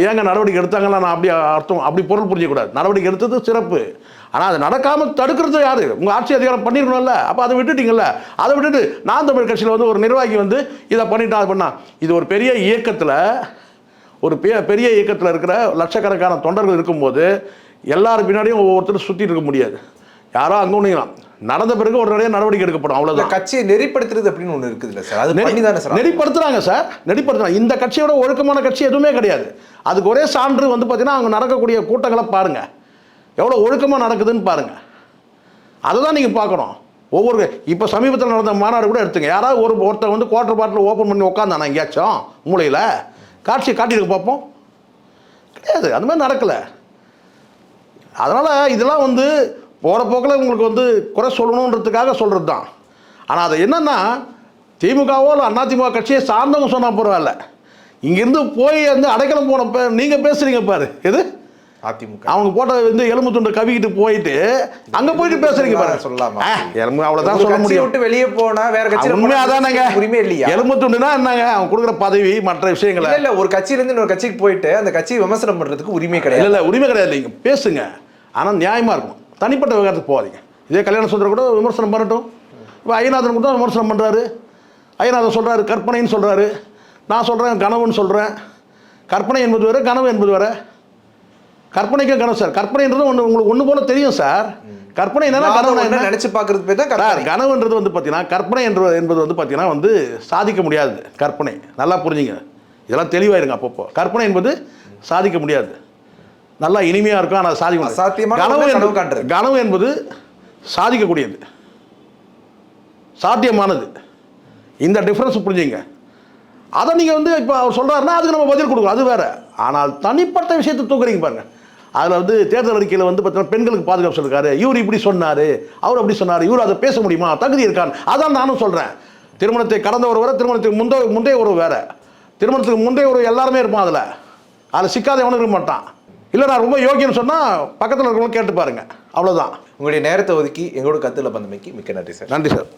ஏங்க நடவடிக்கை எடுத்தாங்களா, நான் அப்படி அர்த்தம் அப்படி பொருள் புரிஞ்சக்கூடாது. நடவடிக்கை எடுத்தது சிறப்பு, ஆனால் அது நடக்காமல் தடுக்கிறது யார்? உங்கள் ஆட்சி அதிகாரம் பண்ணிடணும்ல. அப்போ அதை விட்டுட்டீங்கல்ல. அதை விட்டுட்டு நான் தமிழ் கட்சியில் வந்து ஒரு நிர்வாகி வந்து இதை பண்ணிட்டா அது பண்ணா, இது ஒரு பெரிய இயக்கத்தில் பெரிய இயக்கத்தில் இருக்கிற லட்சக்கணக்கான தொண்டர்கள் இருக்கும்போது எல்லாரும் பின்னாடியும் ஒவ்வொருத்தரும் சுற்றிட்டு இருக்க முடியாது. யாரோ அங்கே ஒன்றுங்களாம் நடந்த பிறகு ஒரு நிறைய நடவடிக்கை எடுக்கப்படும். அவ்வளோதான். கட்சியை நெறிப்படுத்துறது அப்படின்னு ஒன்று இருக்குதுல்ல சார், அது பண்ணி தானே சார் நெறிப்படுத்துறாங்க சார், நெறிப்படுத்துறாங்க. இந்த கட்சியோட ஒழுக்கமான கட்சி எதுவுமே கிடையாது. அதுக்கு ஒரே சான்று வந்து பார்த்தீங்கன்னா அவங்க நடக்கக்கூடிய கூட்டங்களை பாருங்க, எவ்வளோ ஒழுக்கமாக நடக்குதுன்னு பாருங்க. அதை தான் நீங்கள் பார்க்கணும். ஒவ்வொரு இப்போ சமீபத்தில் நடந்த மாநாடு கூட எடுத்துங்க. யாராவது ஒருத்தர் வந்து குவார்டர் பாட்டில் ஓப்பன் பண்ணி உட்காந்தானா எங்கேயாச்சும் மூலையில் காட்சியை காட்டிட்டு பார்ப்போம்? கிடையாது, அந்த மாதிரி நடக்கலை. அதனால் இதெல்லாம் வந்து போகிற போக்கில் உங்களுக்கு வந்து குறை சொல்லணுன்றதுக்காக சொல்கிறது தான். ஆனால் அது என்னென்னா திமுகவோ இல்லை அதிமுக கட்சியை சார்ந்தவங்க சொன்னால் பரவாயில்ல, இங்கேருந்து போய் வந்து அடைக்கலம் போனப்போ நீங்கள் பேசுகிறீங்க பாரு, எது அதிமுக அவங்க போட்ட வந்து எலும்பு துண்டு கவிக்கிட்டு போயிட்டு அங்கே போயிட்டு பேசுறீங்க பாரு. சொல்லலாமா? அவ்வளோதான் சொல்ல முடியும். விட்டு வெளியே போனா வேற கட்சி உண்மையாதானங்க உரிமை இல்லையா? எலும்பு துண்டுனா என்னங்க, அவங்க கொடுக்குற பதவி மற்ற விஷயங்களை இல்ல ஒரு கட்சியிலேருந்து இன்னொரு கட்சிக்கு போயிட்டு அந்த கட்சியை விமர்சனம் பண்றதுக்கு உரிமை கிடையாது. இல்லை உரிமை கிடையாது, இல்லைங்க பேசுங்க, ஆனால் நியாயமாக இருக்கும். தனிப்பட்ட விவகாரத்துக்கு போகாதீங்க. இதே கல்யாண சுந்தரம் கூட விமர்சனம் பண்ணட்டும். இப்போ ஐயநாதன் கூட விமர்சனம் பண்ணுறாரு. ஐயநாதன் சொல்கிறாரு கற்பனைன்னு சொல்கிறாரு, நான் சொல்கிறேன் கனவுன்னு சொல்கிறேன். கற்பனை என்பது வேறு, கனவு என்பது வேறு. கற்பனைக்கும் கனவு சார், கற்பனைன்றது ஒன்று உங்களுக்கு ஒன்று போல தெரியும் சார். கற்பனை என்னன்னா கனவு என்ன நினச்சி பார்க்கறது பேர் தான் கற்பனை. கனவுன்றது வந்து பார்த்தீங்கன்னா கற்பனை என்பது வந்து பார்த்தீங்கன்னா வந்து சாதிக்க முடியாது. கற்பனை நல்லா புரிஞ்சுங்க, இதெல்லாம் தெளிவாயிருங்க. அப்பப்போ கற்பனை என்பது சாதிக்க முடியாது, நல்லா இனிமையாக இருக்கும், ஆனால் சாதிக்க கனவு என்பது சாதிக்கக்கூடியது, சாத்தியமானது. இந்த டிஃப்ரென்ஸ் புரிஞ்சுங்க. அதை நீங்கள் வந்து இப்போ அவர் சொல்கிறாருன்னா அதுக்கு நம்ம பதில் கொடுக்கணும், அது வேறு. ஆனால் தனிப்பட்ட விஷயத்தை தூக்குறீங்க பாருங்க. அதில் வந்து தேர்தல் அறிக்கையில் வந்து பார்த்தீங்கன்னா பெண்களுக்கு பாதுகாப்பு சொல்லிருக்காரு, இவர் இப்படி சொன்னார், அவர் அப்படி சொன்னார், இவர் அதை பேச முடியுமா, தகுதி இருக்கான்னு. அதான் நானும் சொல்கிறேன். திருமணத்தை கடந்த ஒரு வேறு, திருமணத்துக்கு முந்தைய உறவு வேறு. திருமணத்துக்கு முந்தைய உறவு எல்லாருமே இருப்பான், அதில் சிக்காத எவனும் இருக்க மாட்டான். இல்லை நான் ரொம்ப யோகியன்னு சொன்னால் பக்கத்தில் இருக்கிறவங்க கேட்டு பாருங்கள், அவ்வளோதான். உங்களுடைய நேரத்தை ஒதுக்கி எங்களோட கருத்துல பந்தமைக்கு மிக்க நன்றி சார். நன்றி சார்.